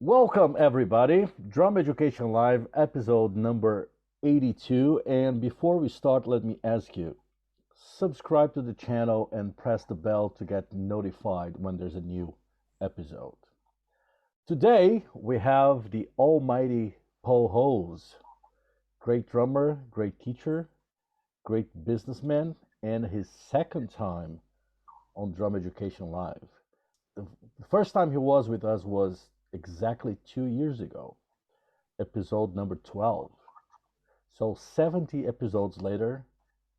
Welcome, everybody. Drum Education Live, episode number 82. And before we start, let me ask you subscribe to the channel and press the bell to get notified when there's a new episode. Today, we have the almighty Paul Hose, great drummer, great teacher, great businessman, and his second time on Drum Education Live. The first time he was with us was exactly 2 years ago, episode number 12. So 70 episodes later,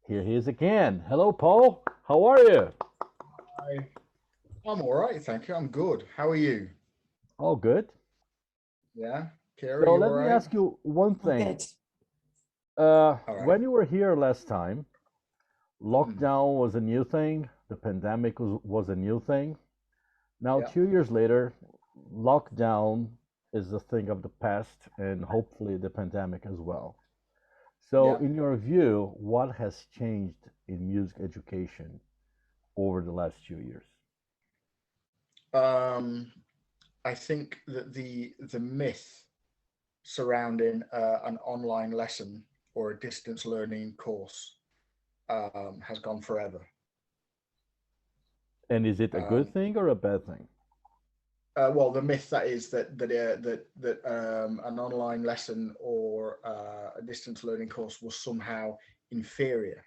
here he is again. Hello, Paul. How are you? Hi. I'm all right, thank you. I'm good. How are you? All good. Yeah, Kira, So you all let me right? ask you one I'm thing. good. All right. When you were here last time, Mm, lockdown was a new thing, the pandemic was a new thing. Now, yeah. 2 years later, lockdown is a thing of the past, and hopefully the pandemic as well. So, Yeah. in your view, what has changed in music education over the last 2 years? Um, I think that the myth surrounding an online lesson or a distance learning course has gone forever. And is it a good Um, thing or a bad thing? well, the myth that is that an online lesson or a distance learning course was somehow inferior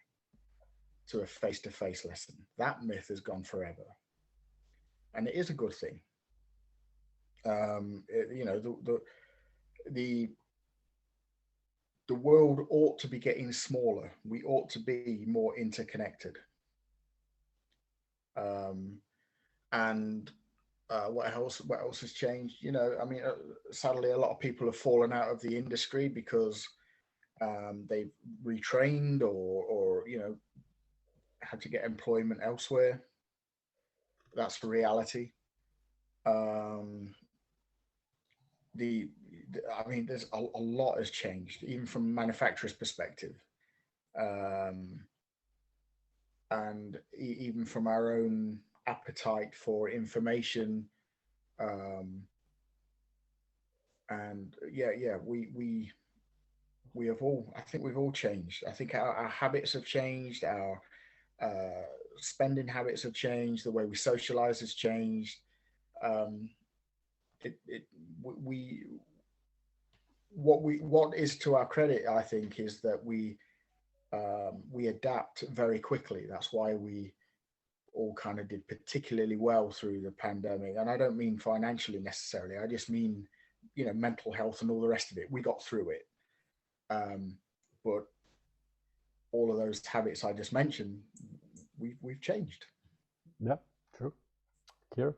to a face-to-face lesson. That myth has gone forever, and it is a good thing. You know, the the world ought to be getting smaller. We ought to be more interconnected. Um, and what else? What else has changed? You know, I mean, sadly, a lot of people have fallen out of the industry because they've retrained or had to get employment elsewhere. That's the reality. Um, the, I mean, there's a lot has changed, even from a manufacturer's perspective, um, and even from our own appetite for information. Um, and yeah, we have all. I think we've all changed. I think our habits have changed. Our spending habits have changed. The way we socialize has changed. Um, it we what is to our credit, I think, is that we adapt very quickly. That's why we all kind of did particularly well through the pandemic. And I don't mean financially necessarily. I just mean, mental health and all the rest of it. We got through it. Um, but all of those habits I just mentioned, we've changed. Yeah, true. Here.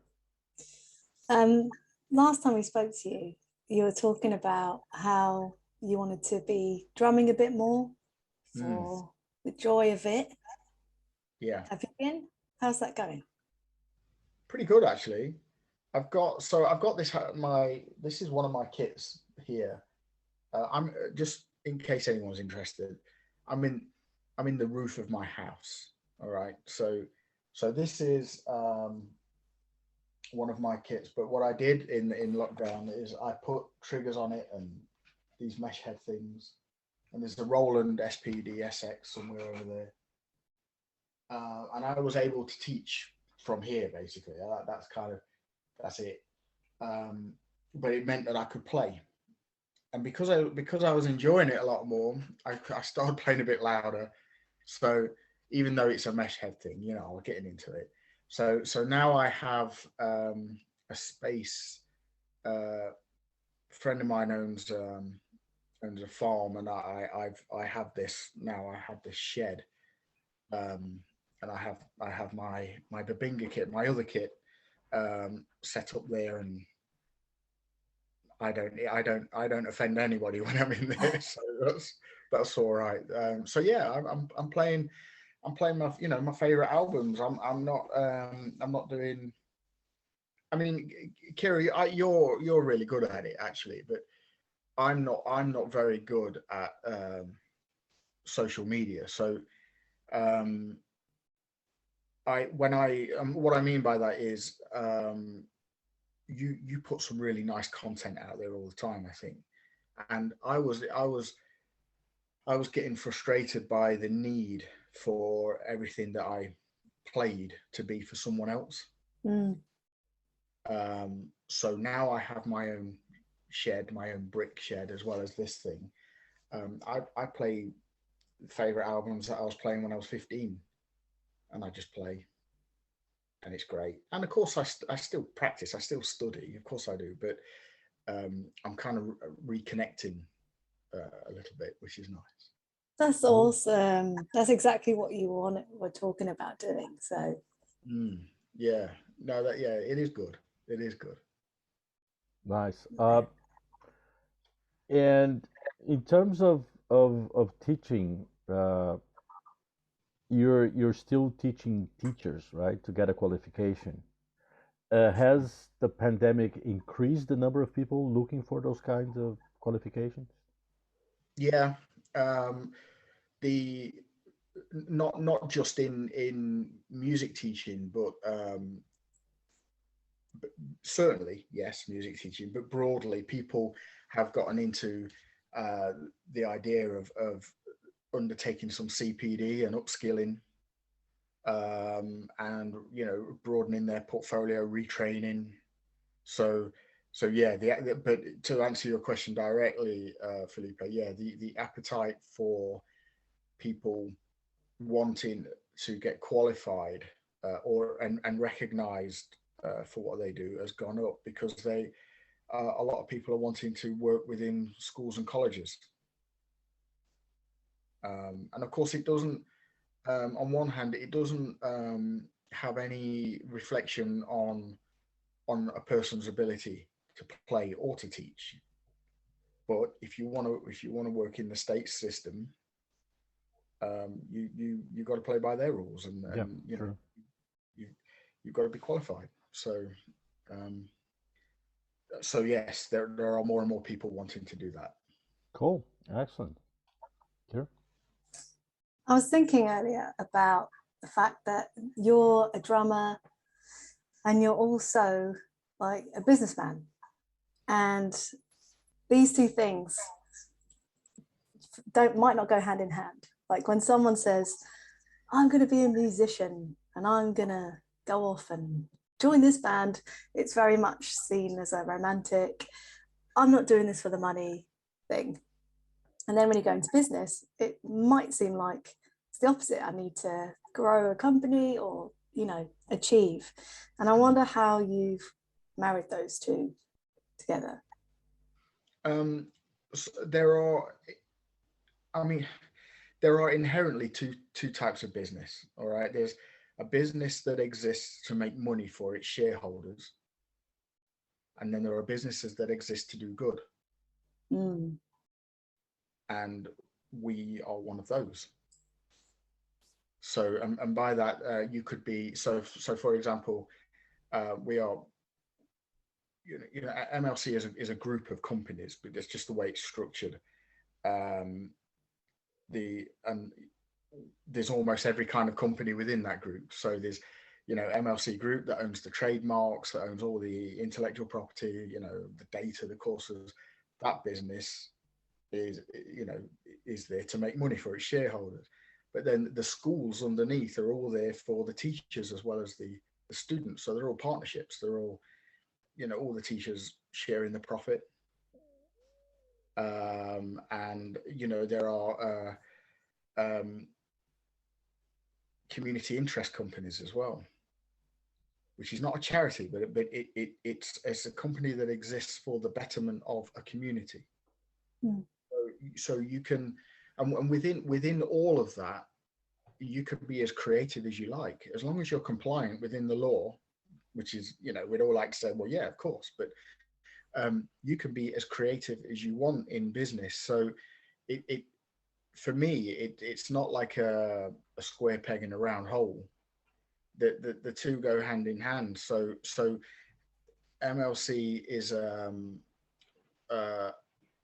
Um, Last time we spoke to you, you were talking about how you wanted to be drumming a bit more Mm, for the joy of it. yeah, Have you been? How's that going? pretty good actually. I've got this is one of my kits here. I'm just in case anyone's interested. I'm in I'm in the roof of my house. All right. So this is one of my kits. But what I did in lockdown is I put triggers on it and these mesh head things. And there's the Roland SPD SX somewhere over there. And I was able to teach from here basically. That's it. Um, but it meant that I could play. And because I was enjoying it a lot more, I started playing a bit louder. So even though it's a mesh head thing, I was getting into it. So now I have a space. A friend of mine owns a farm, and I have this now. I have this shed, um, and I have my Babinga kit, my other kit, set up there, and I don't offend anybody when I'm in there, so that's all right. So yeah, I'm playing my favorite albums. I'm not doing. I mean, Kiri, you're really good at it actually, but I'm not very good at social media. So um, I when I what I mean by that is you put some really nice content out there all the time, I think. And I was getting frustrated by the need for everything that I played to be for someone else. Mm. So now I have my own shed, my own brick shed, as well as this thing. I play favorite albums that I was playing when I was 15, and I just play, and it's great. And of course, I still practice, I still study, of course I do, but I'm kind of reconnecting a little bit, which is nice. That's awesome. That's exactly what you were talking about doing. So Yeah, no, that yeah, it is good. It is good. Nice. And in terms of teaching, you're still teaching teachers, right, to get a qualification. Has the pandemic increased the number of people looking for those kinds of qualifications? Yeah, the not just in music teaching, but certainly yes, music teaching, but broadly, people have gotten into uh, the idea of undertaking some CPD and upskilling, and broadening their portfolio, retraining. So so yeah, but to answer your question directly, Felipe, yeah, the appetite for people wanting to get qualified and recognized for what they do has gone up, because a lot of people are wanting to work within schools and colleges, and of course it doesn't. On one hand, it doesn't have any reflection on a person's ability to play or to teach. But if you want to work in the state system, you got to play by their rules, and Yeah, and true. you you've got to be qualified. Um, so yes, there are more and more people wanting to do that. Cool. Excellent. Sure. I was thinking earlier about the fact that you're a drummer and you're also like a businessman. And these two things might not go hand in hand. Like when someone says, I'm going to be a musician and I'm going to go off and join this band, it's very much seen as a romantic, I'm not doing this for the money thing. And then when you go into business, it might seem like it's the opposite. I need to grow a company or, achieve. And I wonder how you've married those two together. So I mean, there are inherently two types of business. All right, there's a business that exists to make money for its shareholders, and then there are businesses that exist to do good, Mm. and we are one of those. So, and by that, you could be so. For example, we are, MLC is a group of companies, but that's just the way it's structured. Um, and there's almost every kind of company within that group. So there's, MLC Group that owns the trademarks, that owns all the intellectual property, the data, the courses. That business is, is there to make money for its shareholders. But then the schools underneath are all there for the teachers as well as the students. So they're all partnerships. They're all the teachers sharing the profit. And there are community interest companies as well, which is not a charity, but it's a company that exists for the betterment of a community. Mm. So you can, and within all of that, you can be as creative as you like, as long as you're compliant within the law, which is, we'd all like to say, well, yeah, of course, but you can be as creative as you want in business. So it for me, it's not like a square peg in a round hole. The two go hand in hand. So MLC is uh,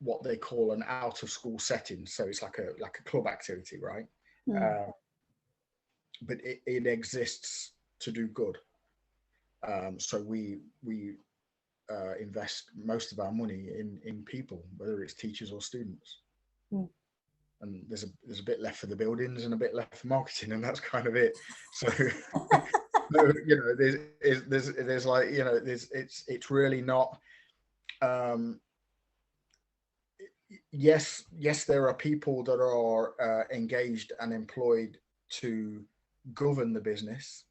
what they call an out of school setting. So it's like a club activity, right? Mm. Uh, but it exists to do good. So we invest most of our money in people, whether it's teachers or students. Mm. And there's a bit left for the buildings and a bit left for marketing, and that's kind of it. So, you know, there's like, you know, it's really not. Um, yes, there are people that are engaged and employed to govern the business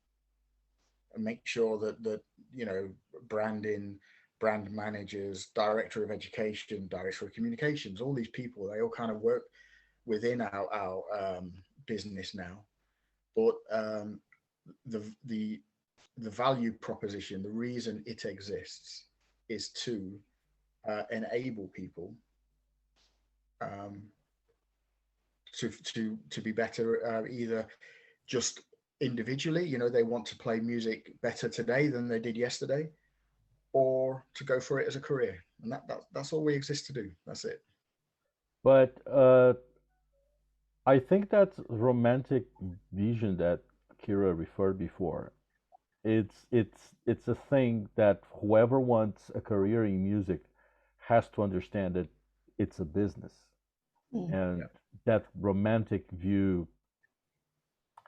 and make sure that you know, branding, brand managers, director of education, director of communications, all these people, they all kind of work within our business now. But the value proposition, the reason it exists, is to enable people um, to be better, either just individually, you know, they want to play music better today than they did yesterday, or to go for it as a career. And that's all we exist to do. That's it. But I think that romantic vision that Kira referred before, it's a thing that whoever wants a career in music has to understand that it's a business, Mm. and Yeah. that romantic view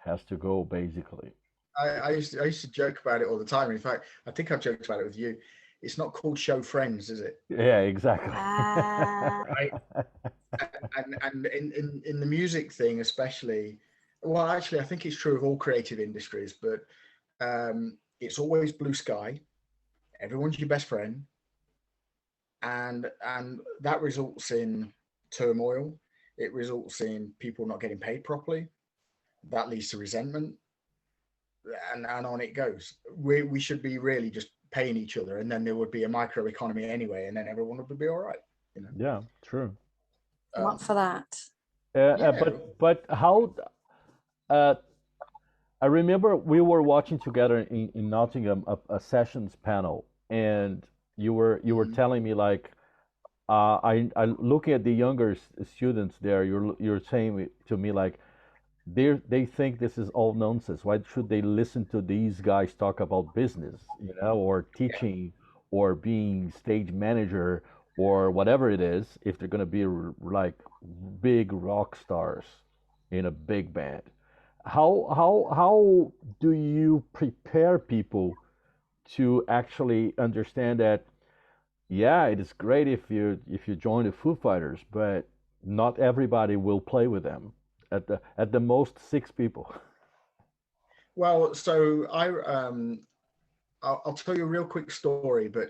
has to go basically. I used to joke about it all the time. In fact, I think I've joked about it with you. It's not called show friends, is it? Yeah, exactly. Right. And in the music thing, especially, well, actually, I think it's true of all creative industries, but it's always blue sky. Everyone's your best friend, and that results in turmoil. It results in people not getting paid properly. That leads to resentment, and on it goes. We should be really just paying each other, and then there would be a micro economy anyway, and then everyone would be all right. You know. Yeah, true. I'm up for that. Yeah. But how? Uh, I remember we were watching together in Nottingham a sessions panel, and you were Mhm. telling me like, I looking at the younger students there. You're saying to me like, they think this is all nonsense. Why should they listen to these guys talk about business, or Yeah. teaching, or being stage manager, or whatever it is, if they're gonna be like big rock stars in a big band? How do you prepare people to actually understand that? Yeah, it is great if you join the Foo Fighters, but not everybody will play with them. At the most, six people. Well, so I'll tell you a real quick story, but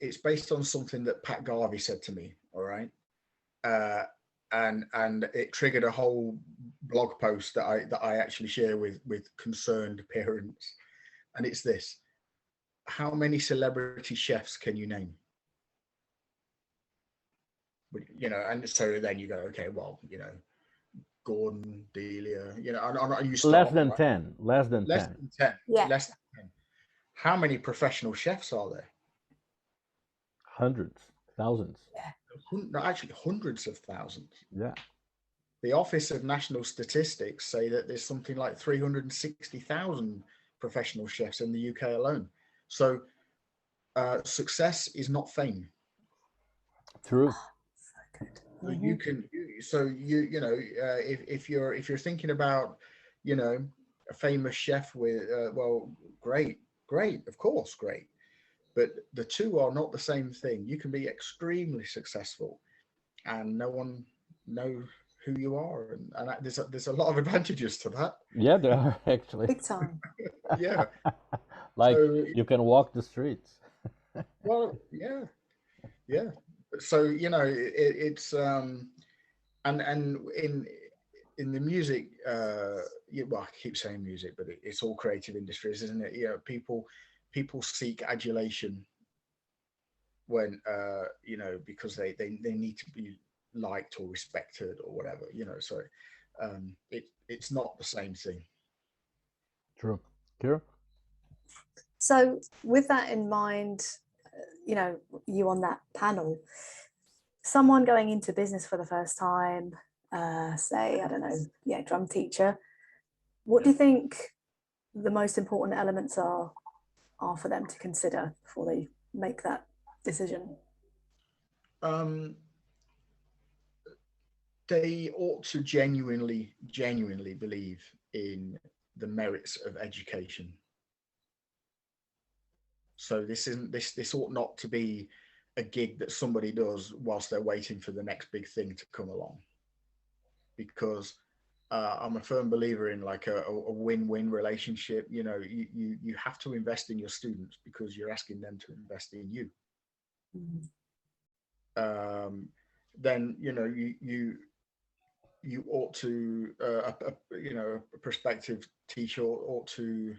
it's based on something that Pat Garvey said to me. All right, uh, and it triggered a whole blog post that I actually share with concerned parents, and it's this: how many celebrity chefs can you name? You know, and so then you go, okay, well, you know, Gordon, Delia, you know, and you Less start than right. 10. Less than Less 10. than 10. Yeah. Less than 10. How many professional chefs are there? Hundreds, thousands. Yeah. No, actually, hundreds of thousands. Yeah. The Office of National Statistics say that there's something like 360,000 professional chefs in the UK alone. So success is not fame. True. So good. So Mhm. you can, you know, if you're thinking about, you know, a famous chef with, well, great, of course, great. But the two are not the same thing. You can be extremely successful and no one know who you are, and there's a lot of advantages to that. Yeah, there are actually. Big time. Yeah. Like So you can walk the streets. well, yeah, yeah. So you know, it's and in the music, well, I keep saying music, but it's all creative industries, isn't it? You know, people seek adulation when you know, because they need to be liked or respected or whatever, you know. So it's not the same thing. True. Kira? So, with that in mind, you know, you on that panel, someone going into business for the first time, say, I don't know, yeah, drum teacher, what do you think the most important elements are for them to consider before they make that decision? They ought to genuinely believe in the merits of education. So this ought not to be a gig that somebody does whilst they're waiting for the next big thing to come along. Because I'm a firm believer in like a win-win relationship. You know, you have to invest in your students because you're asking them to invest in you. Then you know you ought to a prospective teacher ought to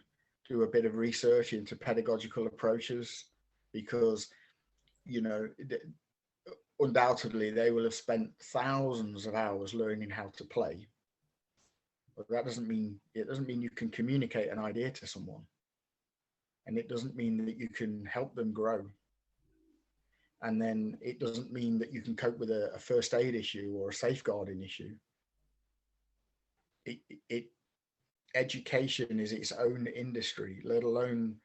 do a bit of research into pedagogical approaches, because you know undoubtedly they will have spent thousands of hours learning how to play, but that doesn't mean you can communicate an idea to someone, and it doesn't mean that you can help them grow, and then it doesn't mean that you can cope with a first aid issue or a safeguarding issue. It education is its own industry, let alone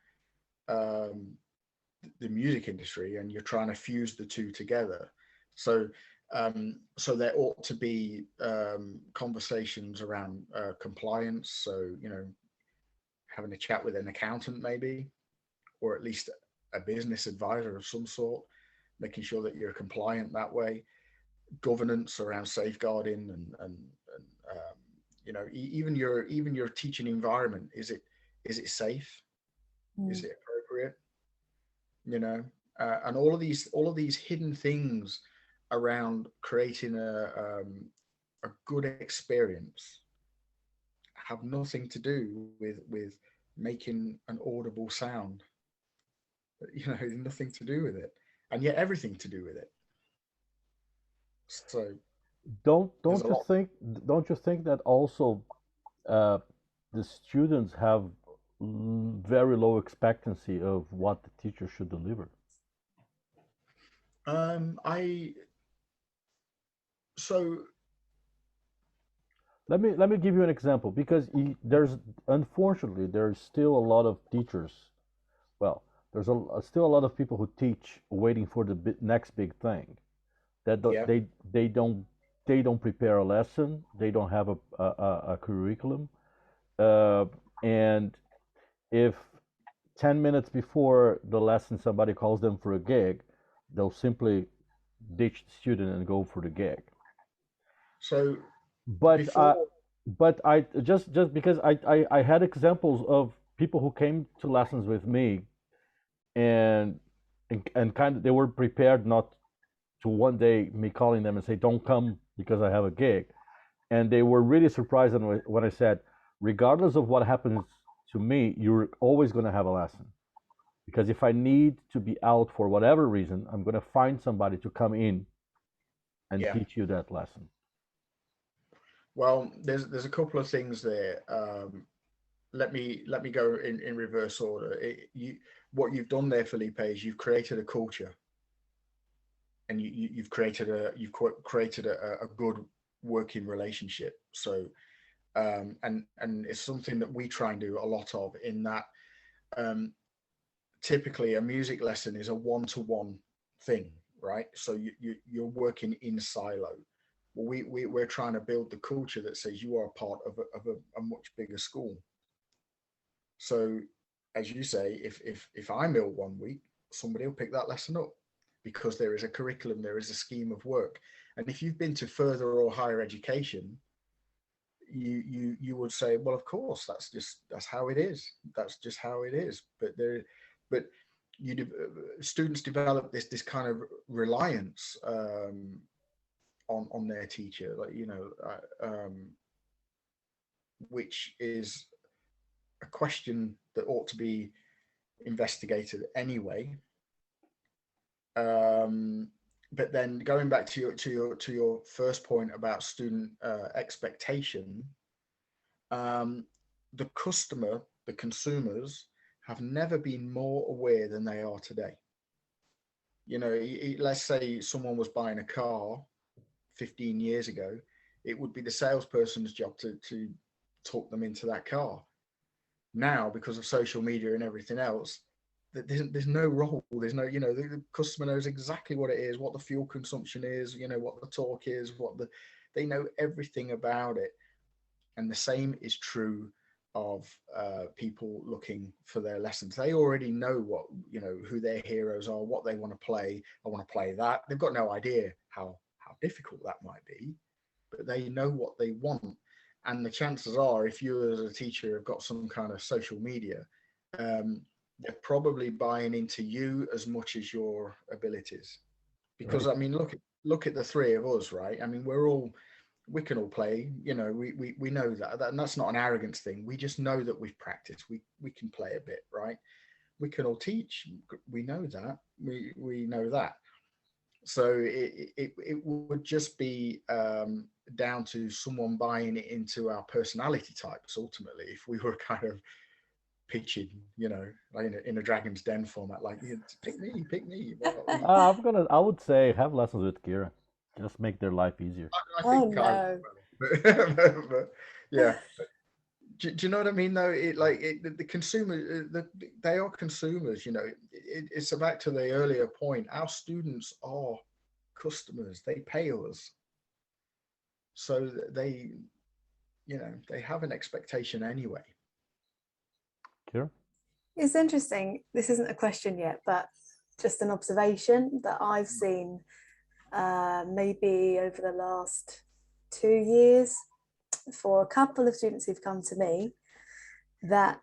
the music industry, and you're trying to fuse the two together. So so there ought to be conversations around compliance. So you know, having a chat with an accountant maybe, or at least a business advisor of some sort, making sure that you're compliant that way. Governance around safeguarding and you know, even your teaching environment, is it safe? Is it appropriate? You know, and all of these hidden things around creating a good experience have nothing to do with making an audible sound. You know, nothing to do with it, and yet everything to do with it. So Don't there's don't a you lot. think don't you think that also uh, the students have very low expectancy of what the teacher should deliver? I so Let me give you an example, because there's, unfortunately, there's still a lot of teachers. Well, there's still a lot of people who teach waiting for the next big thing. That yeah. they don't prepare a lesson. They don't have a curriculum. Uh, and if 10 minutes before the lesson somebody calls them for a gig, they'll simply ditch the student and go for the gig. So But before, I just because I had examples of people who came to lessons with me, and and kind of they were prepared not to one day me calling them and say don't come because I have a gig, and they were really surprised when I said, regardless of what happens to me, you're always going to have a lesson, because if I need to be out for whatever reason, I'm going to find somebody to come in and yeah. teach you that lesson. Well, there's a couple of things there. Let me go in reverse order. What you've done there, Felipe, is you've created a culture, and you've created a good working relationship. So and it's something that we try and do a lot of, in that um, typically a music lesson is a one-to-one thing, right? So you're working in silo. Well, we're trying to build the culture that says you are part of a much bigger school. So as you say, if I'm ill one week, somebody will pick that lesson up, because there is a curriculum, there is a scheme of work. And if you've been to further or higher education, you would say, well, of course, that's how it is. That's just how it is. But students develop this kind of reliance on their teacher, like which is a question that ought to be investigated anyway. Um, but then going back to your first point about student expectation, um, the customer, the consumers, have never been more aware than they are today. You know, let's say someone was buying a car 15 years ago, it would be the salesperson's job to talk them into that car. Now, because of social media and everything else, there's no role, there's no, the customer knows exactly what it is, what the fuel consumption is, what the torque is, they know everything about it. And the same is true of people looking for their lessons. They already know what, who their heroes are, what they want to play. I want to play that. They've got no idea how difficult that might be, but they know what they want. And the chances are, if you as a teacher have got some kind of social media, they're probably buying into you as much as your abilities. Because Right. I mean, look at the three of us, right? I mean, we can all play, we know that, and that's not an arrogance thing. We just know that we've practiced. We can play a bit, right? We can all teach. We know that. We know that. So it would just be down to someone buying it into our personality types. Ultimately, if we were kind of pitching, like in a Dragon's Den format, like, pick me. Well, I would say have lessons with Kira. Just make their life easier. I Oh think I no. but, yeah. Do you know what I mean? Though the consumer, they are consumers. It's back to the earlier point. Our students are customers. They pay us, so they, they have an expectation anyway. Kira? It's interesting. This isn't a question yet, but just an observation that I've seen maybe over the last 2 years for a couple of students who've come to me, that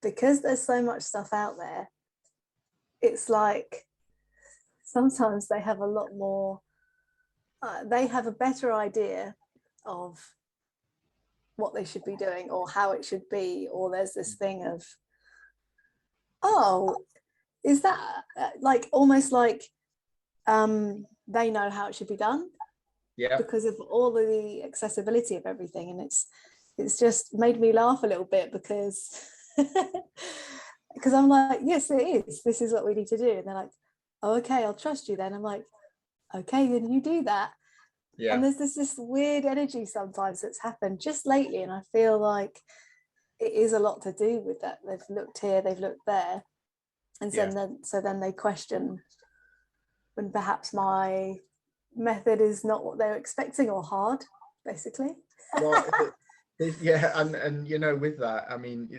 because there's so much stuff out there, it's like sometimes they have a lot more, they have a better idea of what they should be doing or how it should be, or there's this thing of, oh, is that like almost like they know how it should be done, Yeah. because of all of the accessibility of everything. And it's just made me laugh a little bit because I'm like, yes, it is, this is what we need to do. And they're like, oh, okay, I'll trust you then. I'm like, okay, then you do that. Yeah. And there's this weird energy sometimes that's happened just lately, and I feel like it is a lot to do with that. They've looked here, they've looked there, and so then they question when perhaps my method is not what they're expecting, or hard, basically. Well, yeah, and with that, I mean,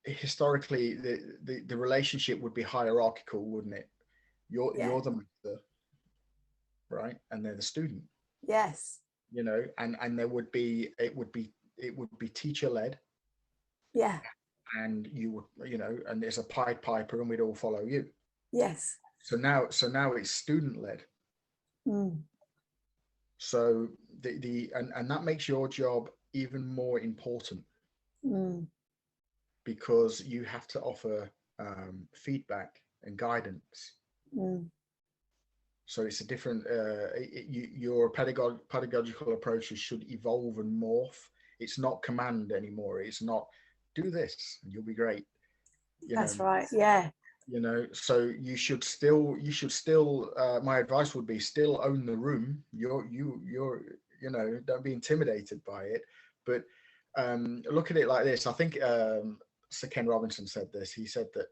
historically, the relationship would be hierarchical, wouldn't it? You're the master, right, and they're the student. Yes. And there would be it would be teacher led. Yeah. And you would, and there's a Pied Piper, and we'd all follow you. Yes. So now it's student led. So and that makes your job even more important, because you have to offer feedback and guidance. So it's a different your pedagogical approaches should evolve and morph. It's not command anymore. It's not do this and you'll be great. That's right. Yeah. So you should still my advice would be still own the room. You're don't be intimidated by it, but look at it like this. I think Sir Ken Robinson said this. He said that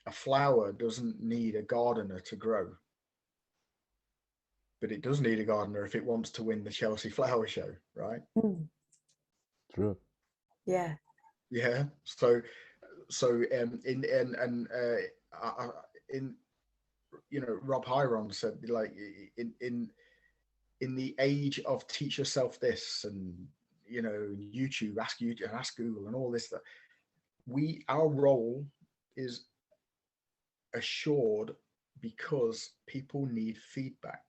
a flower doesn't need a gardener to grow, but it does need a gardener if it wants to win the Chelsea Flower Show, right? True. Yeah. Yeah. So Rob Hyron said, like, in the age of teach yourself this, and YouTube, ask Google and all this, that our role is assured because people need feedback.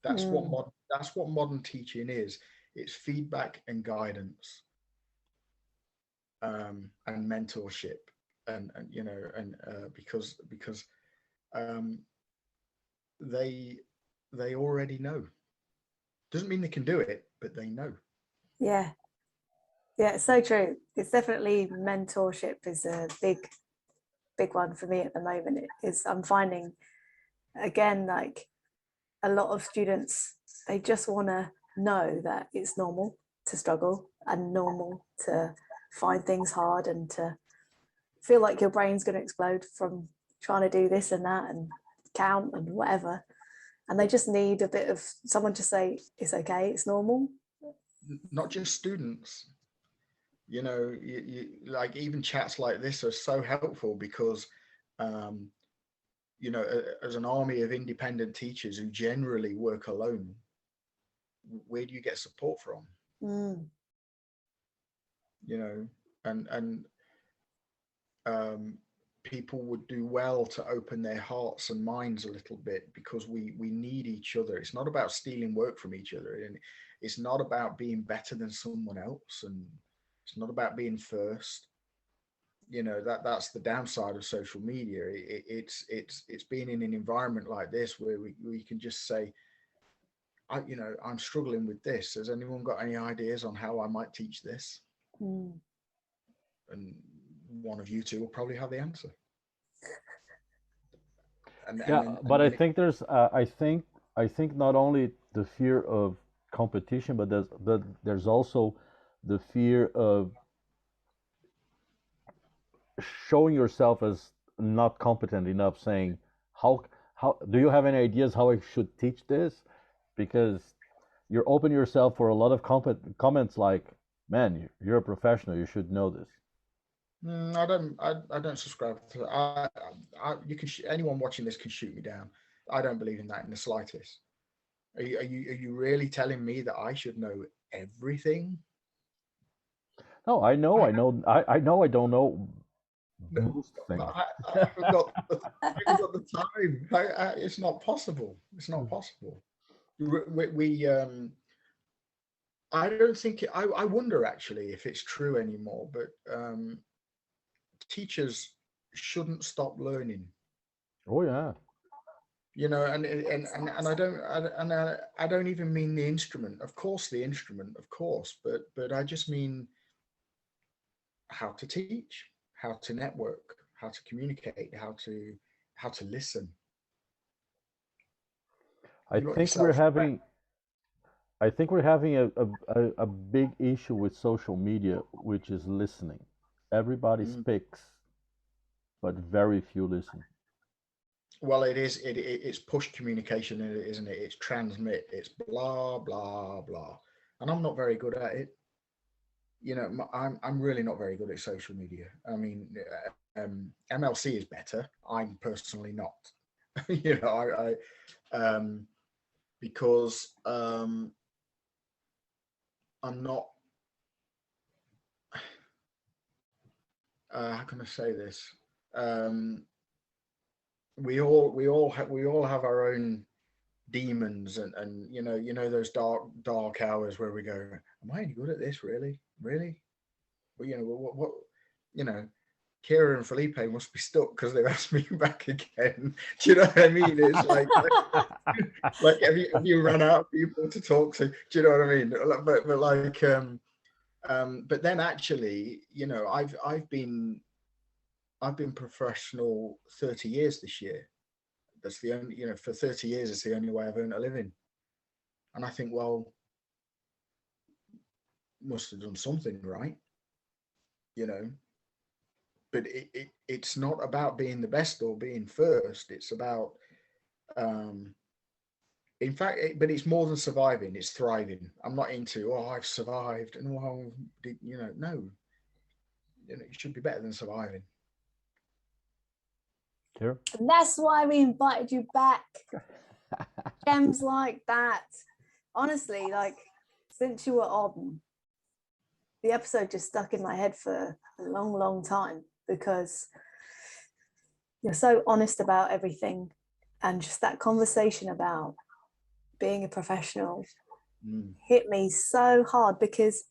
That's what modern teaching is. It's feedback and guidance, and mentorship, and because they already know. Doesn't mean they can do it, but they know. Yeah, it's so true. It's definitely mentorship is a big one for me at the moment. I'm finding, again, like a lot of students, they just want to know that it's normal to struggle and normal to find things hard and to feel like your brain's going to explode from trying to do this and that and count and whatever. And they just need a bit of someone to say, it's okay, it's normal. Not just students. You know, like even chats like this are so helpful because, you know, as an army of independent teachers who generally work alone, where do you get support from? You know, and people would do well to open their hearts and minds a little bit, because we need each other. It's not about stealing work from each other, and it's not about being better than someone else, and it's not about being first. You know, that's the downside of social media. It's being in an environment like this where we can just say, you know, I'm struggling with this. Has anyone got any ideas on how I might teach this? And one of you two will probably have the answer. But I think there's I think not only the fear of competition, but there's also the fear of showing yourself as not competent enough, saying how do you have any ideas how I should teach this? Because you're open yourself for a lot of comments like, man, you're a professional, you should know this. I don't subscribe to that. You can anyone watching this can shoot me down. I don't believe in that in the slightest. Are you really telling me that I should know everything? No, I know I don't know most things. I haven't got the time. It's not possible. It's not possible. We I don't think I wonder actually if it's true anymore, but teachers shouldn't stop learning. Oh yeah. You know, and I don't even mean the instrument. Of course, the instrument, of course, but I just mean how to teach, how to network, how to communicate, how to listen. I think we're having a big issue with social media, which is listening. Everybody speaks, but very few listen. Well, it's push communication, isn't it? It's transmit, it's blah blah blah, and I'm not very good at it. You know, I'm really not very good at social media. I mean, MLC is better. I'm personally not. You know, I because I'm not. How can I say this? We all have our own demons, and you know those dark hours where we go, am I any good at this? Really? Well, you know what you know, Kira and Felipe must be stuck because they've asked me back again. Do you know what I mean? It's like have you run out of people to talk to? Do you know what I mean? But like but then actually, you know, I've been professional 30 years this year. That's the only, you know, for 30 years, it's the only way I've earned a living. And I think, well, must have done something right, you know. But it's not about being the best or being first. It's about, in fact, but it's more than surviving. It's thriving. I'm not into, oh, I've survived. And, well, you know, no. You know, you should be better than surviving. Sure. And that's why we invited you back. Gems like that. Honestly, like, since you were on, the episode just stuck in my head for a long, long time, because you're so honest about everything, and just that conversation about being a professional hit me so hard, because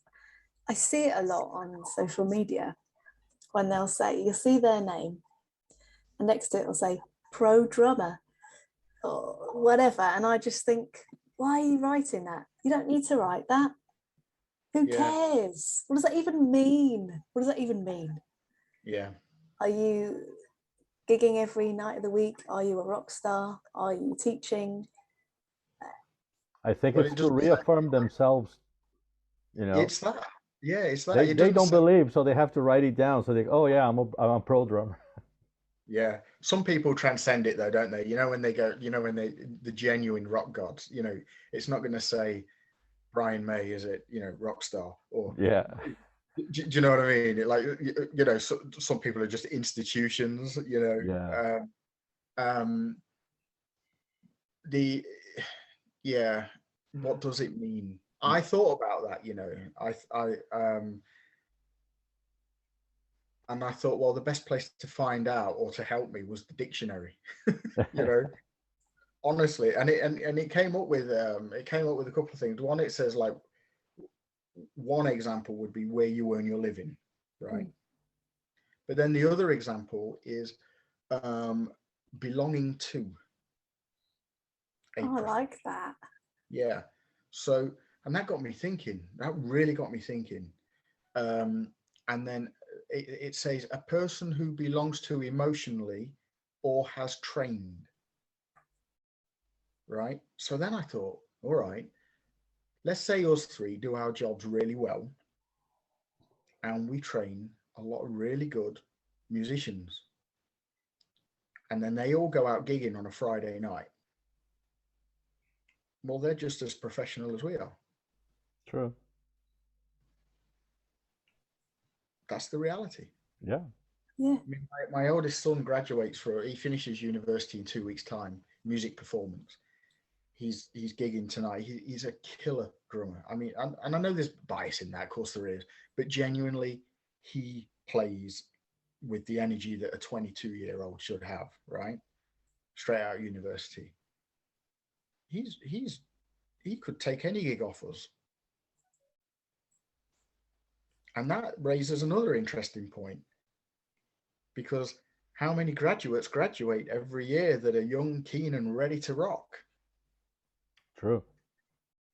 I see it a lot on social media when they'll say, you'll see their name, and next to it will say pro drummer or whatever, and I just think, why are you writing that? You don't need to write that. Who cares? What does that even mean? Yeah. Are you gigging every night of the week? Are you a rock star? Are you teaching? I think it's to reaffirm themselves, you know. It's that. Yeah, it's that. They It they doesn't don't say. believe, so they have to write it down. So they, oh yeah, I'm a pro drummer. Yeah, some people transcend it though, don't they? You know, when they go, you know, when they the genuine rock gods, you know, it's not going to say Brian May, is it? You know, rock star, or Yeah, do you know what I mean? Like, you know, some people are just institutions. You yeah. know, um, the yeah, what does it mean? I thought about that. You know, and I thought, well, the best place to find out or to help me was the dictionary. You know, honestly, and it came up with a couple of things. One, it says like one example would be where you earn your living, right? Mm. But then the other example is um, belonging to a Oh, I profession. like that. Yeah. So, and that got me thinking. That really got me thinking. Um, and then it says a person who belongs to emotionally or has trained, right? So then I thought, all right, let's say us three do our jobs really well and we train a lot of really good musicians. And then they all go out gigging on a Friday night. Well, they're just as professional as we are. True. That's the reality. Yeah. Yeah. I mean, my oldest son he finishes university in 2 weeks' time, music performance. He's gigging tonight. He's a killer drummer. I mean, and I know there's bias in that, of course there is, but genuinely, he plays with the energy that a 22-year-old should have, right? Straight out of university. He could take any gig off us. And that raises another interesting point because how many graduates graduate every year that are young, keen, and ready to rock? True.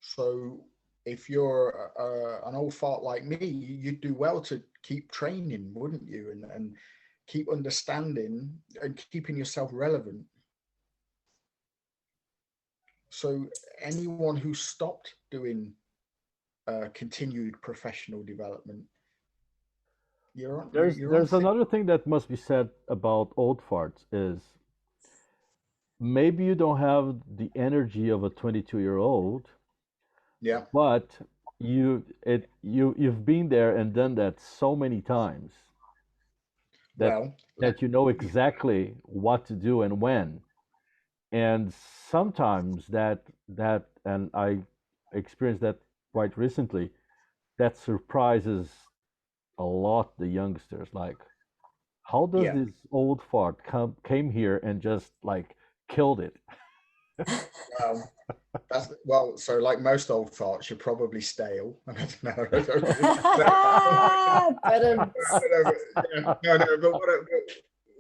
So if you're an old fart like me, you'd do well to keep training, wouldn't you? And keep understanding and keeping yourself relevant. So anyone who stopped doing continued professional development, you're on There's thin. another thing that must be said about old farts is maybe you don't have the energy of a 22-year-old, Yeah. but you've been there and done that so many times that Well, that you know exactly what to do and when. And sometimes and I experienced that quite recently, that surprises a lot the youngsters. Like, how does yeah. this old fart came here and just like killed it? Well, so like most old farts, you're probably stale. I don't know. But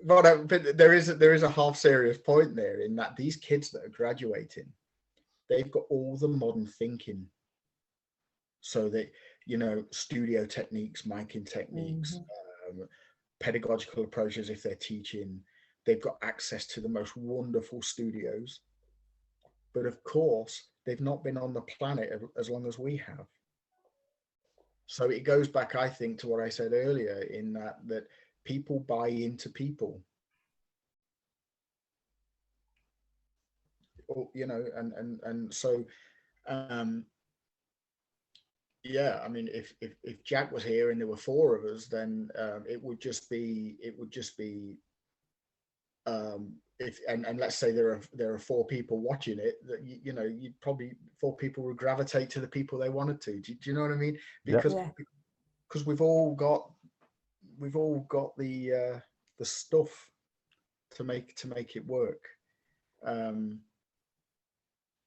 No, but but there is a half serious point there in that these kids that are graduating, they've got all the modern thinking. So that studio techniques, miking techniques, Mhm. pedagogical approaches if they're teaching, they've got access to the most wonderful studios. But of course, they've not been on the planet as long as we have. So it goes back, I think, to what I said earlier in that people buy into people, and so um, yeah. I mean, if Jack was here and there were four of us, then it would just be if and let's say there are four people watching it, that you'd probably four people would gravitate to the people they wanted to. Do you know what I mean? Yeah. Because Yeah. we've all got the stuff to make it work. Um,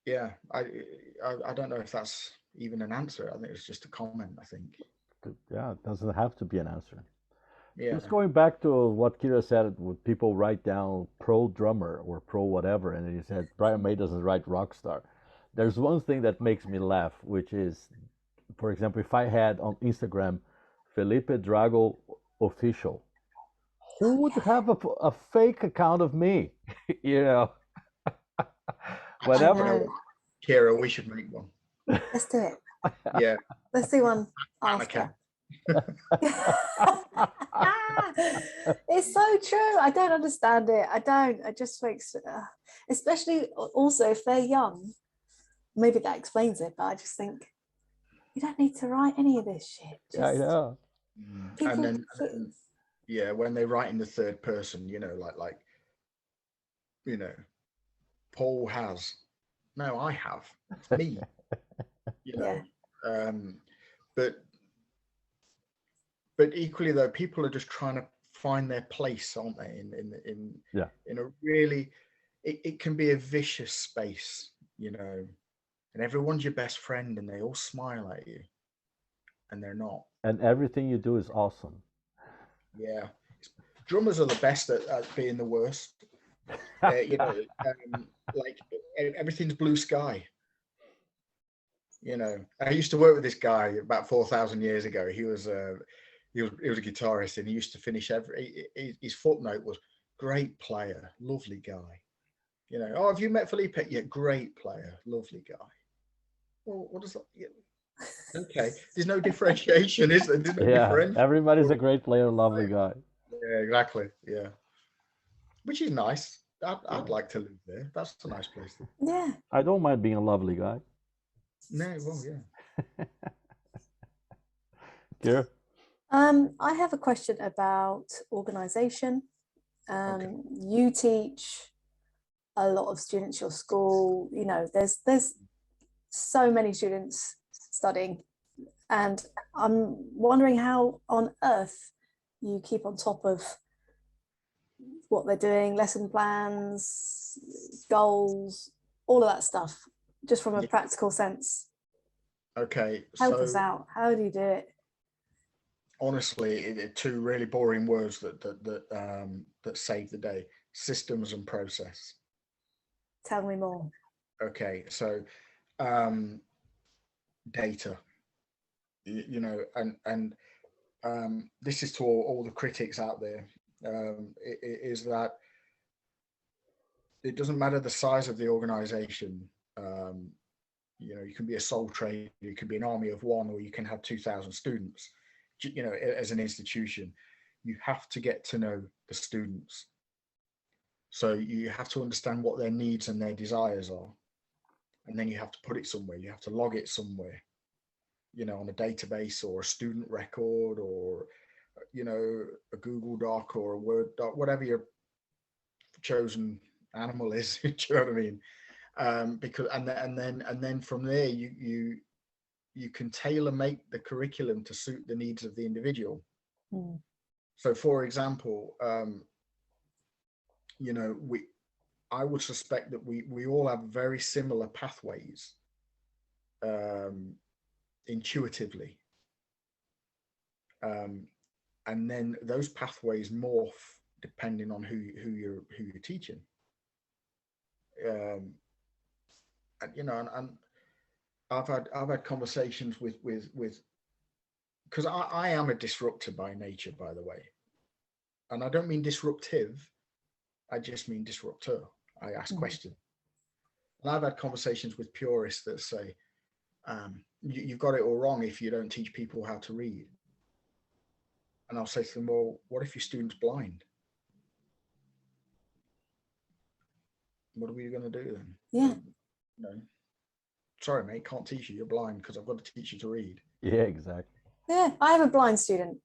yeah, I don't know if that's even an answer. I think it's just a comment. I think. Yeah, it doesn't have to be an answer. Yeah, Just going back to what Kira said, when people write down pro drummer or pro whatever, and he said Brian May doesn't write rock star. There's one thing that makes me laugh, which is, for example, if I had on Instagram Felipe Drago official, who would have a fake account of me? you know, actually, I whatever. know. Kira, we should make one. Let's do it. Yeah, Let's do one an after. account. It's so true. I don't understand it. I don't. It just makes, especially also if they're young. Maybe that explains it, but I just think you don't need to write any of this shit. Yeah, I Just know. And people. then yeah, when they write in the third person, like Paul has. No, I have. It's me. You know. Yeah, Um, but but equally though, people are just trying to find their place, aren't they? Yeah. In a really, it can be a vicious space, and everyone's your best friend, and they all smile at you, and they're not. And everything you do is awesome. Yeah, drummers are the best at being the worst. Like everything's blue sky. I used to work with this guy about 4,000 years ago. He was a guitarist, and he used to finish his footnote was great player, lovely guy. Oh, have you met Felipe? Yeah, great player, lovely guy. Well, what does that? Yeah. Okay, there's no differentiation, is there? There's no Yeah, differentiation. everybody's a great player, lovely guy. Yeah, exactly. Yeah, which is nice. I'd like to live there. That's a nice place. yeah. I don't mind being a lovely guy. No, well, yeah. Here. I have a question about organization. Okay. You teach a lot of students your school. There's so many students studying, and I'm wondering how on earth you keep on top of what they're doing, lesson plans, goals, all of that stuff, just from a Yeah. practical sense. Okay. Help us So out. How do you do it? honestly, two really boring words that save the day: systems and process. Tell me more. Okay. So um, data, and this is to all the critics out there. Is that it doesn't matter the size of the organization. You can be a sole trader, you can be an army of one, or you can have 2,000 students. As an institution, you have to get to know the students. So you have to understand what their needs and their desires are, and then you have to put it somewhere. You have to log it somewhere, on a database or a student record, or a Google Doc or a Word doc, whatever your chosen animal is. Do you know what I mean? Because and then from there you can tailor make the curriculum to suit the needs of the individual. Mm. So, for example, I would suspect that we all have very similar pathways, intuitively, and then those pathways morph depending on who you're teaching. And I've had conversations with because I am a disruptor by nature, by the way, and I don't mean disruptive. I just mean disruptor. I ask questions, and I've had conversations with purists that say, "You've got it all wrong if you don't teach people how to read." And I'll say to them, "Well, what if your student's blind? What are we going to do then?" Yeah. Sorry, mate, can't teach you. You're blind because I've got to teach you to read. Yeah, exactly. Yeah, I have a blind student.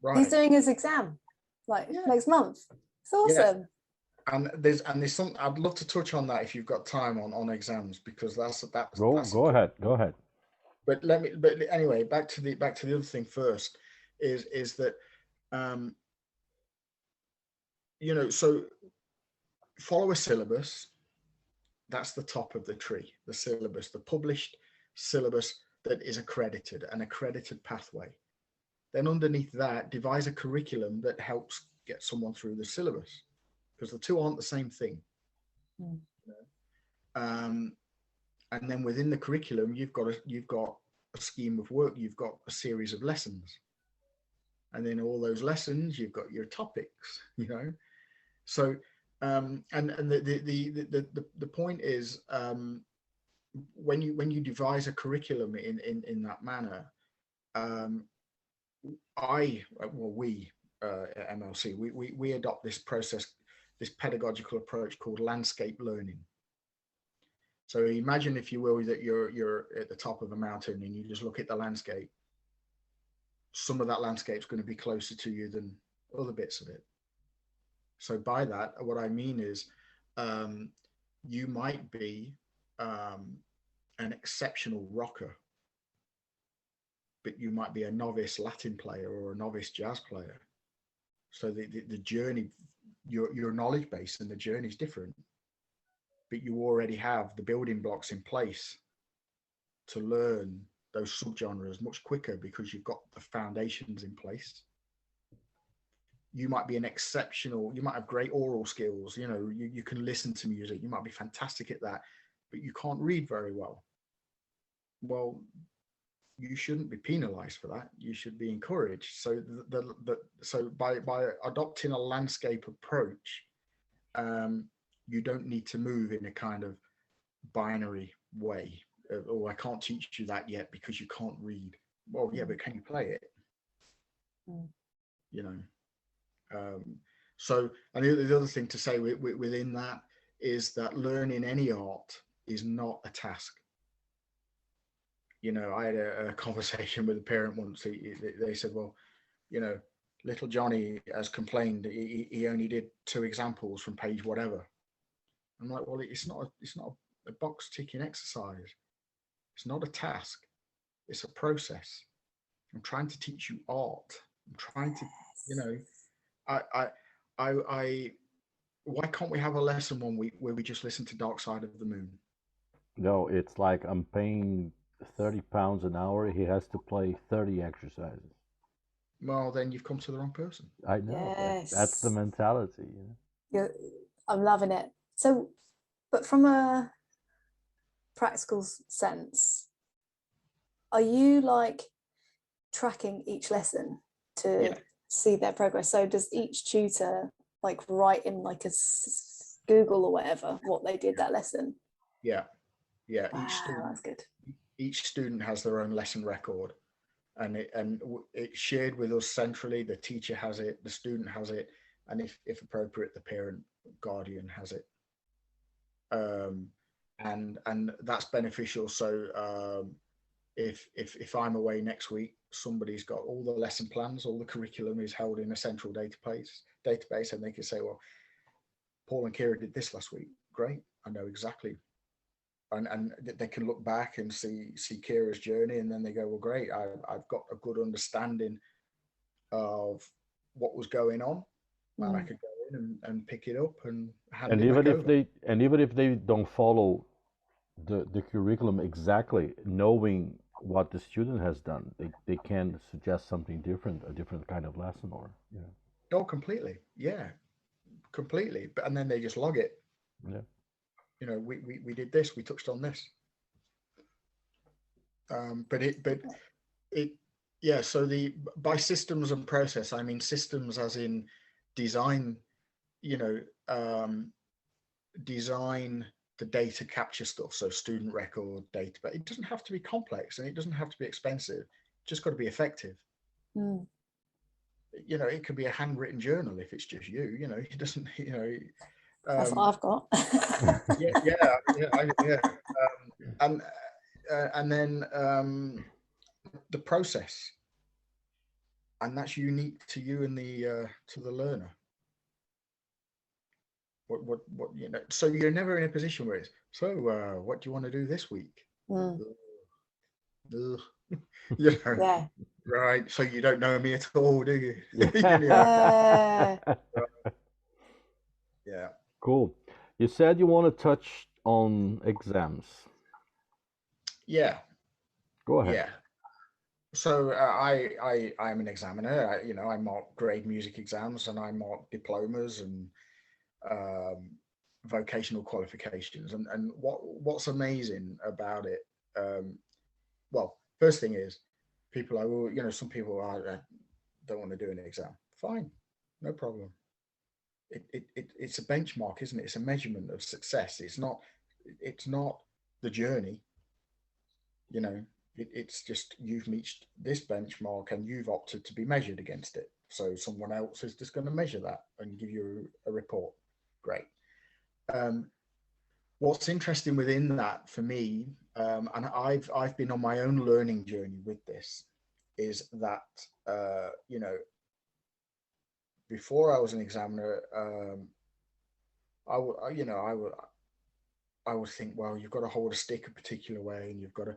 Right. He's doing his exam next month. It's awesome. Yeah. And there's some. I'd love to touch on that if you've got time on exams, because that's Go ahead. But anyway, back to the other thing first is that so follow a syllabus. That's the top of the tree, the syllabus, the published syllabus that is accredited, an accredited pathway. Then underneath that, devise a curriculum that helps get someone through the syllabus, because the two aren't the same thing. And then within the curriculum, you've got a scheme of work, you've got a series of lessons, and then all those lessons, you've got your topics. So and the point is, when you devise a curriculum in that manner, we at MLC, we adopt this process, this pedagogical approach called landscape learning. So imagine, if you will, that you're at the top of a mountain and you just look at the landscape. Some of that landscape is going to be closer to you than other bits of it. So by that, what I mean is, you might be an exceptional rocker, but you might be a novice Latin player or a novice jazz player. So the journey, your knowledge base and the journey is different, but you already have the building blocks in place to learn those subgenres much quicker because you've got the foundations in place. You might be an exceptional, you might have great oral skills, you can listen to music, you might be fantastic at that, but you can't read very well. Well, you shouldn't be penalized for that. You should be encouraged. So so by adopting a landscape approach, you don't need to move in a kind of binary way. Oh, I can't teach you that yet because you can't read. Well, yeah, but can you play it? So, and the other thing to say within that is that learning any art is not a task. I had a conversation with a parent once. They said, well, little Johnny has complained he only did 2 examples from page whatever. I'm like, well, it's not a box ticking exercise. It's not a task. It's a process. I'm trying to teach you art. I'm trying to, why can't we have a lesson 1 week where we just listen to Dark Side of the Moon? No, it's like I'm paying £30 an hour. He has to play 30 exercises. Well, then you've come to the wrong person. I know. Yes. That's the mentality. I'm loving it. So, but from a practical sense, are you like tracking each lesson to see their progress? So does each tutor like write in like a Google or whatever what they did that lesson? Yeah. Wow, that's good. Each student has their own lesson record, and it's shared with us centrally. The teacher has it, the student has it, and if appropriate, the parent guardian has it. And that's beneficial. So if I'm away next week, somebody's got all the lesson plans, all the curriculum is held in a central database, and they can say, well, Paul and Kira did this last week. Great, I know exactly. And they can look back and see Kira's journey, and then they go, well, great, I've got a good understanding of what was going on, and I could go in and pick it up and hand it back over. Even if they don't follow the curriculum exactly, knowing what the student has done, they can suggest something different, a different kind of lesson, or Oh, completely, completely. But and then they just log it. Yeah. We did this, we touched on this. So by systems and process, I mean systems as in design, design the data capture stuff. So student record data, but it doesn't have to be complex and it doesn't have to be expensive. It's just got to be effective. It could be a handwritten journal if it's just you, it doesn't, that's what I've got. And then the process, and that's unique to you and to the learner. What so you're never in a position where it's what do you want to do this week? Yeah. Right, so you don't know me at all, do you? Yeah. Cool. You said you want to touch on exams. Yeah. Go ahead. Yeah. So I'm an examiner. I mark grade music exams, and I mark diplomas and vocational qualifications. And what's amazing about it, well, first thing is people are, some people don't want to do an exam. Fine, no problem. It's a benchmark, isn't it? It's a measurement of success. It's not the journey. It's just you've reached this benchmark and you've opted to be measured against it. So someone else is just going to measure that and give you a report. Great. What's interesting within that for me, and I've been on my own learning journey with this, is that before I was an examiner, I would think, well, you've got to hold a stick a particular way, and you've got to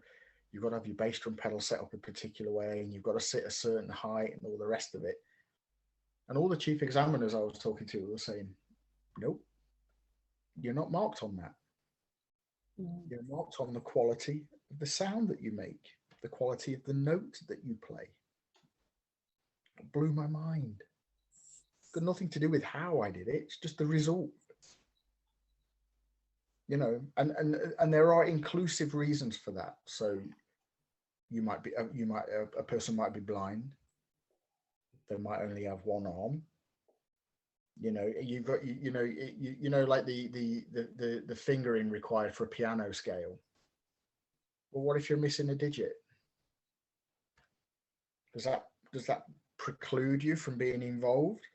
have your bass drum pedal set up a particular way, and you've got to sit a certain height and all the rest of it. And all the chief examiners I was talking to were saying, nope, you're not marked on that. You're marked on the quality of the sound that you make, the quality of the note that you play. It blew my mind. It's got nothing to do with how I did it. It's just the result. And there are inclusive reasons for that. So a person might be blind. They might only have one arm. You've got like the fingering required for a piano scale. Well, what if you're missing a digit? Does that preclude you from being involved?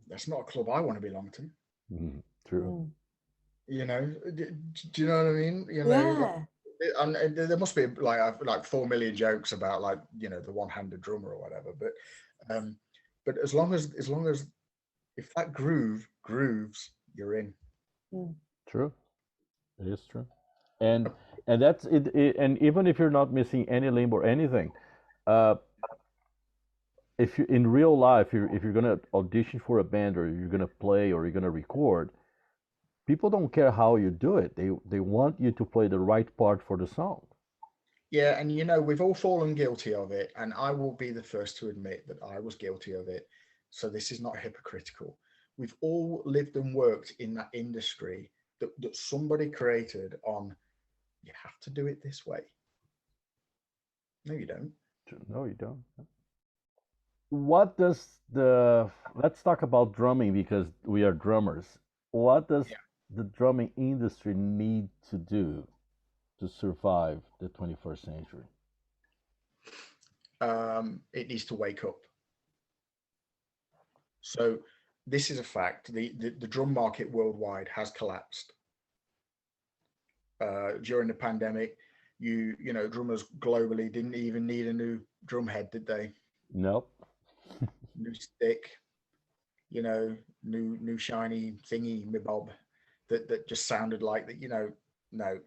That's not a club I want to belong to. True. Do you know what I mean? Yeah. And there must be like 4 million jokes about the one-handed drummer or whatever, but as long as if that grooves, you're in. True, it is true, and that's it. And even if you're not missing any limb or anything, if you in real life, if you're gonna audition for a band or you're gonna play or you're gonna record, people don't care how you do it. They want you to play the right part for the song. Yeah, and we've all fallen guilty of it, and I will be the first to admit that I was guilty of it. So this is not hypocritical. We've all lived and worked in that industry that somebody created on, you have to do it this way. No, you don't. No, you don't. Let's talk about drumming because we are drummers. What does the drumming industry need to do to survive the 21st century? It needs to wake up. So this is a fact. The drum market worldwide has collapsed. During the pandemic, drummers globally didn't even need a new drum head, did they? Nope. New stick, new shiny thingy, bob, that just sounded like that. No.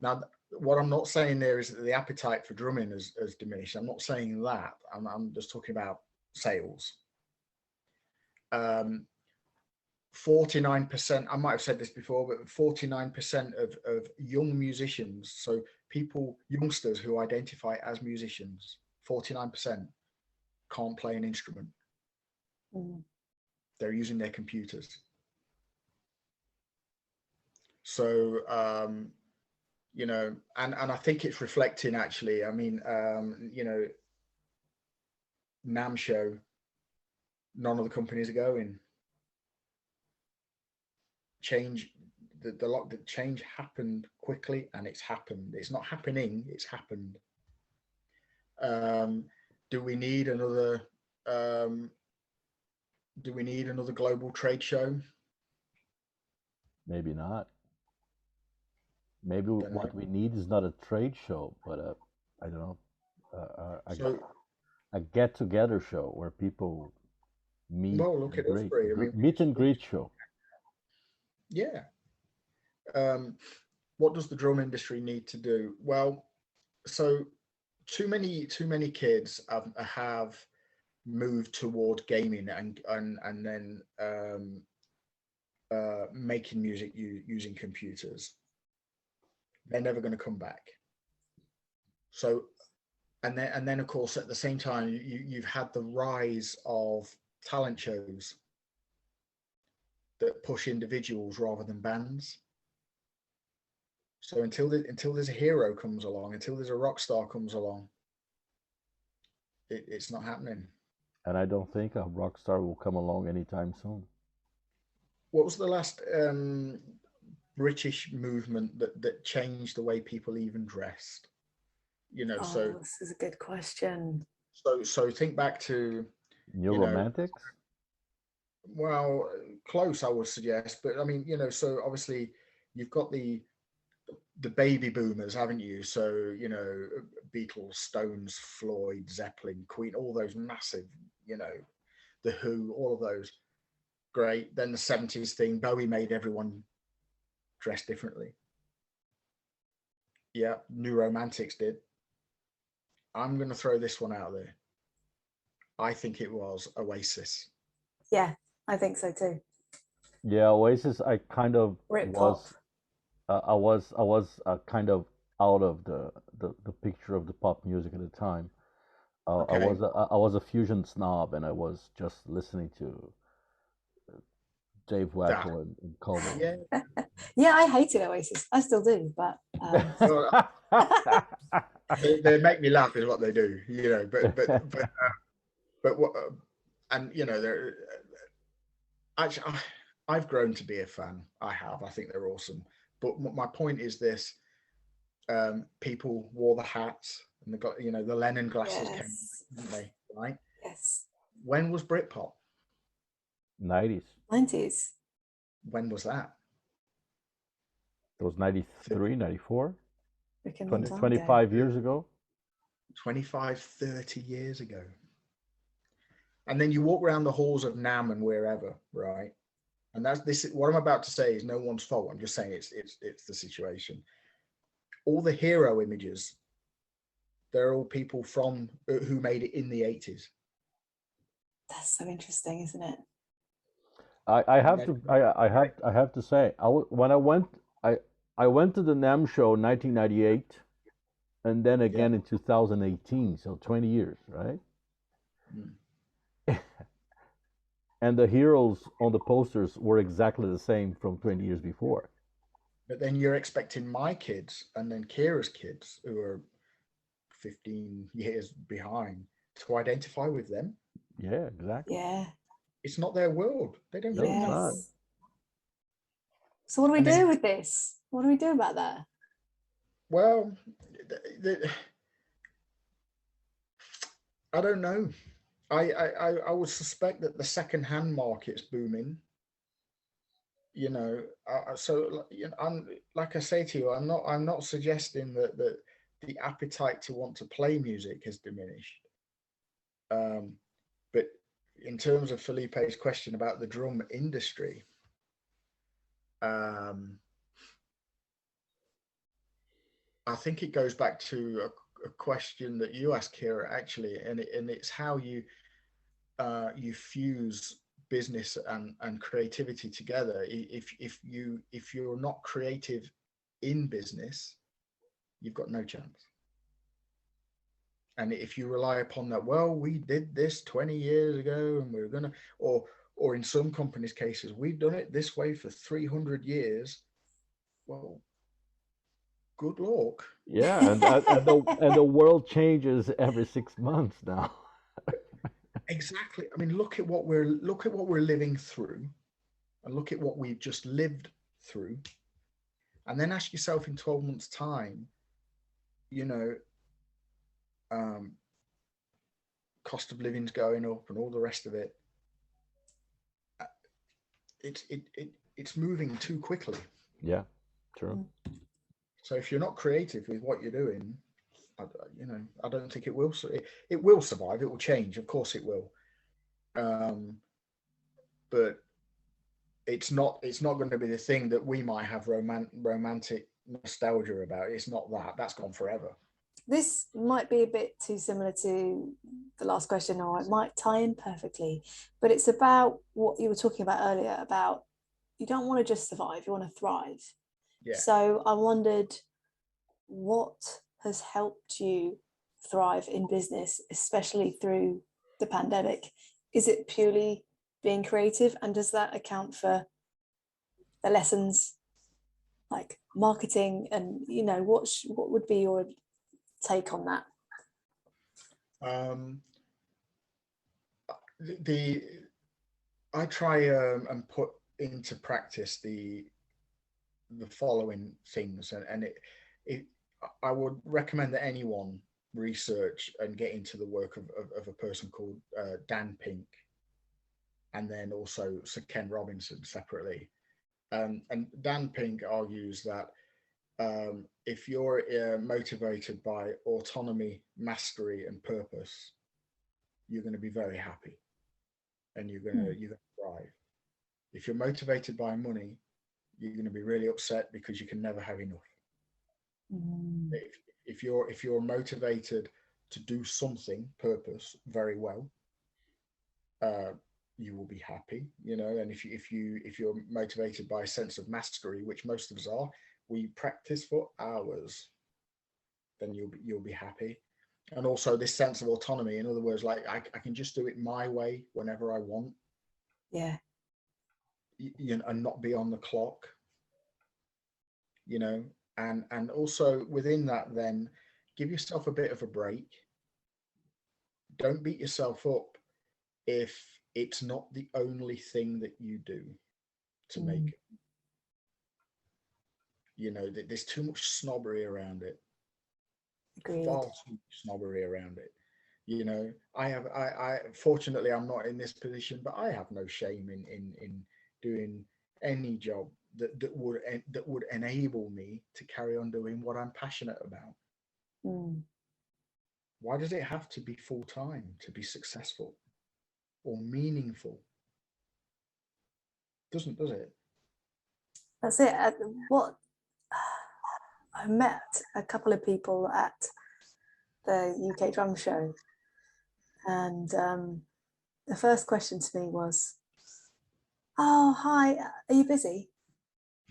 Now, what I'm not saying there is that the appetite for drumming has diminished. I'm not saying that. I'm just talking about sales. 49%, I might have said this before, but 49% of young musicians, so youngsters who identify as musicians, 49% can't play an instrument. They're using their computers. So, and I think it's reflecting actually, NAMM show, none of the companies are going. The change happened quickly, and it's happened. It's not happening, it's happened. Do we need another global trade show? Maybe not. Maybe what we need is not a trade show, but I don't know, a get-together show where people meet. Well, look at us three. Meet and greet show. Yeah. What does the drum industry need to do? Well, so too many kids have moved toward gaming and then making music using computers. They're never going to come back. So, and then of course at the same time you've had the rise of talent shows that push individuals rather than bands. So until there's a hero comes along, until there's a rock star comes along, it's not happening. And I don't think a rock star will come along anytime soon. What was the last British movement that changed the way people even dressed? You know, Oh, this is a good question. so think back to, New you know, Romantics? well, close, I would suggest, but I mean, you know, so obviously you've got the baby boomers, haven't you? So, you know, Beatles, Stones, Floyd, Zeppelin, Queen, all those massive, you know, The Who, all of those. Great. Then the 70s thing, Bowie made everyone dress differently. Yeah, New Romantics did. I'm going to throw this one out there. I think it was Oasis. Yeah, I think so too. Yeah, Oasis. I kind of Britpop. was. I was kind of out of the picture of the pop music at the time. Okay. I was a fusion snob, and I was just listening to Dave That. Weckl and Common. Yeah. Yeah, I hated Oasis. I still do, but Well, they make me laugh is what they do, you know, but what, and you know, they're actually, I've grown to be a fan. I have. I think they're awesome. But my point is this: people wore the hats and they got, you know, the Lennon glasses came, yes, didn't they? Right? yes, When was Britpop? 90s. 90s. When was that? It was 93, 94, Freaking long 20, time ago. 25 years ago. 25, 30 years ago. And then you walk around the halls of Nam and wherever, right? And that's this. What I'm about to say is no one's fault. I'm just saying it's the situation. All the hero images, they're all people from who made it in the 80s. That's so interesting, isn't it? I And have then, to I have to say when I went to the NAM show in 1998 and then yeah. again in 2018, so 20 years, right? Mm. And the heroes on the posters were exactly the same from 20 years before. But then you're expecting my kids and then Kira's kids, who are 15 years behind, to identify with them. Yeah, exactly. Yeah, It's not their world. They don't No, know it's that. not. yes. So what do we And then, do with this? What do we do about that? well, I don't know. I would suspect that the second-hand market's booming. You know, so you know, I'm like I say to you, I'm not suggesting that the appetite to want to play music has diminished. Um, but in terms of Felipe's question about the drum industry, um, I think it goes back to a question that you asked, Kira, actually, and it's how you fuse business and creativity together. If you're not creative in business, you've got no chance. And if you rely upon that, well, we did this 20 years ago and we're gonna, or in some companies' cases, we've done it this way for 300 years. Well, good luck. Yeah, and the world changes every 6 months now. Exactly. I mean, look at what we're living through, and look at what we've just lived through, and then ask yourself in 12 months' time, you know, um, cost of living's going up and all the rest of it. It's moving too quickly. Yeah, true. So if you're not creative with what you're doing, I don't think it will. It will survive. It will change. Of course, it will. Um, but it's not going to be the thing that we might have romantic nostalgia about. It's not that. That's gone forever. This might be a bit too similar to the last question, or it might tie in perfectly, but it's about what you were talking about earlier about you don't want to just survive, you want to thrive. Yeah. So I wondered what has helped you thrive in business, especially through the pandemic? Is it purely being creative? And does that account for the lessons like marketing? And, you know, what would be your take on that? Um, the I try and put into practice the following things, and it I would recommend that anyone research and get into the work of a person called Dan Pink, and then also Sir Ken Robinson separately. And Dan Pink argues that if you're motivated by autonomy, mastery, and purpose, you're going to be very happy, and you're going to thrive. If you're motivated by money, you're going to be really upset because you can never have enough. Mm. If you're motivated to do something, purpose, very well, you will be happy, you know. And if you're motivated by a sense of mastery, which most of us are, we practice for hours, then you'll be happy. And also this sense of autonomy, in other words, like I can just do it my way whenever I want, Yeah. you know, and not be on the clock, you know. And also within that, then give yourself a bit of a break. Don't beat yourself up if it's not the only thing that you do to make it. You know, there's too much snobbery around it. Agreed. Far too much snobbery around it. You know, I fortunately I'm not in this position, but I have no shame in doing any job that would enable me to carry on doing what I'm passionate about. Mm. Why does it have to be full time to be successful or meaningful? Does it? That's it. What I met a couple of people at the UK drum show, and the first question to me was, "Oh, hi, are you busy?"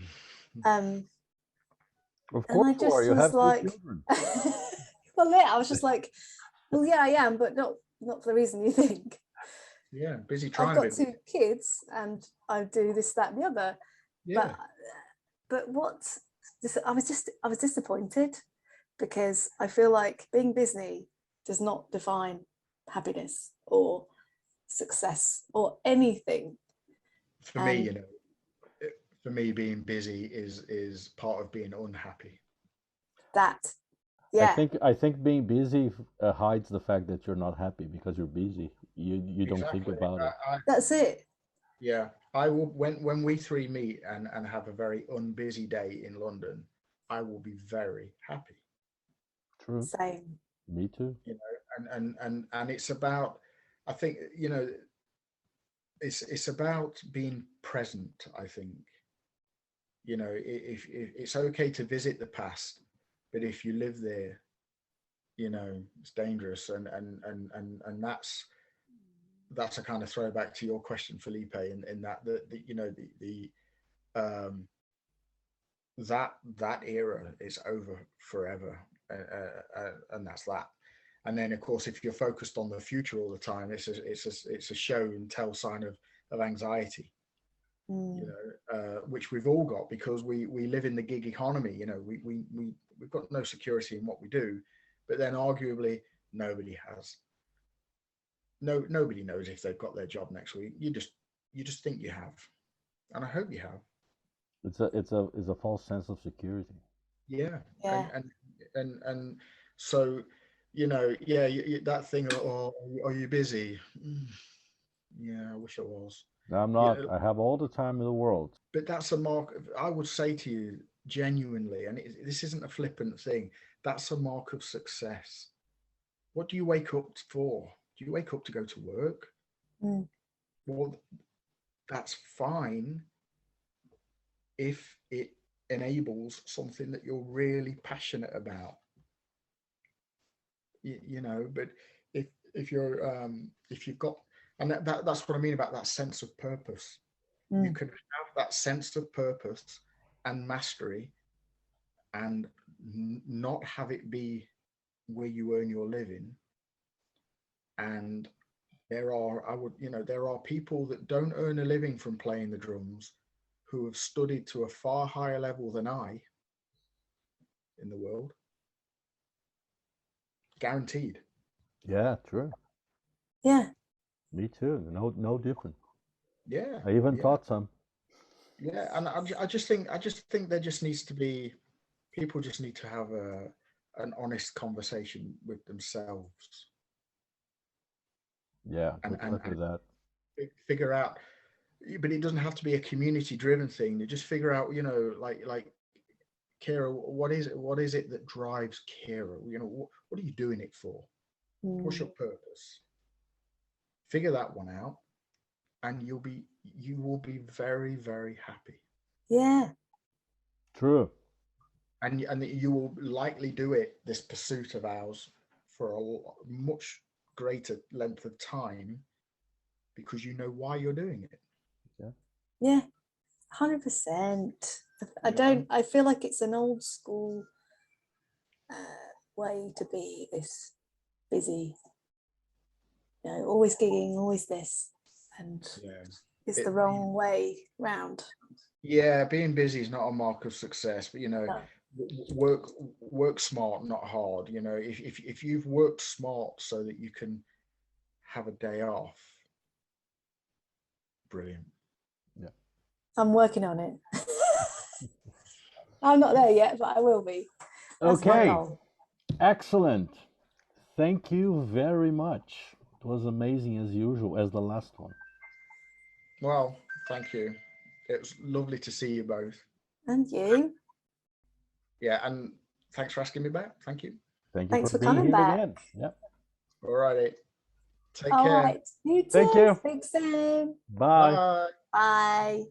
Of And I course you are. just You was have two like, children. well, yeah, I was just like, well, yeah, I am, but not for the reason you think. Yeah, busy I've trying got to. 2 kids, and I do this, that, and the other. Yeah. But what? I was disappointed, because I feel like being busy does not define happiness or success or anything. For me, you know, for me, being busy is part of being unhappy. That, yeah, I think being busy hides the fact that you're not happy because you're busy. You don't think Exactly. about it. that's it. Yeah, I will when we three meet and have a very unbusy day in London, I will be very happy. True. Same. Me too. You know, and it's about, I think, you know, it's about being present. I think, you know, if it's okay to visit the past, but if you live there, you know, it's dangerous. And that's a kind of throwback to your question, Felipe, in that the you know that era is over forever, and that's that. And then, of course, if you're focused on the future all the time, it's a show and tell sign of anxiety, you know, which we've all got because we live in the gig economy. You know, we've got no security in what we do, but then arguably nobody has. Nobody knows if they've got their job next week. You just think you have, and I hope you have. It's a false sense of security. Yeah, Yeah. and so, you know, yeah, that thing of, oh, are you busy? Yeah, I wish I was. No, I'm Yeah, not. I have all the time in the world. but that's a mark. I would say to you genuinely, and this isn't a flippant thing. That's a mark of success. What do you wake up for? Do you wake up to go to work? Mm. Well, that's fine if it enables something that you're really passionate about. You know, but if you're if you've got, and that's what I mean about that sense of purpose. You can have that sense of purpose and mastery and not have it be where you earn your living. And there are people that don't earn a living from playing the drums who have studied to a far higher level than I in the world. Guaranteed. Yeah, true. Yeah. Me too. No different. Yeah. I even Yeah. taught some. Yeah. And I just think there just needs to be people just need to have an honest conversation with themselves Yeah, and, good and, luck with that. figure out. But it doesn't have to be a community driven thing. You just figure out, like Kira, what is it? What is it that drives Kira? What are you doing it for? What's your purpose? Figure that one out, and you will be very, very happy. Yeah. True. And you will likely do it, this pursuit of ours, for a much greater length of time, because you know why you're doing it. Yeah. 100%. I feel like it's an old school way to be, this busy, always gigging, always this, and it's the wrong way round. Yeah, being busy is not a mark of success, but No. work smart, not hard. If you've worked smart so that you can have a day off, brilliant. Yeah, I'm working on it. I'm not there yet, but I will be. That's my okay, goal. excellent. Thank you very much. It was amazing as usual, as the last one. Well, thank you. It was lovely to see you both. And you. Yeah, and thanks for asking me back. Thank you. Thanks for for being coming here back. again. Yeah. All righty. Take All care. right. You too. Thank you. Speak soon. Bye. Bye. Bye.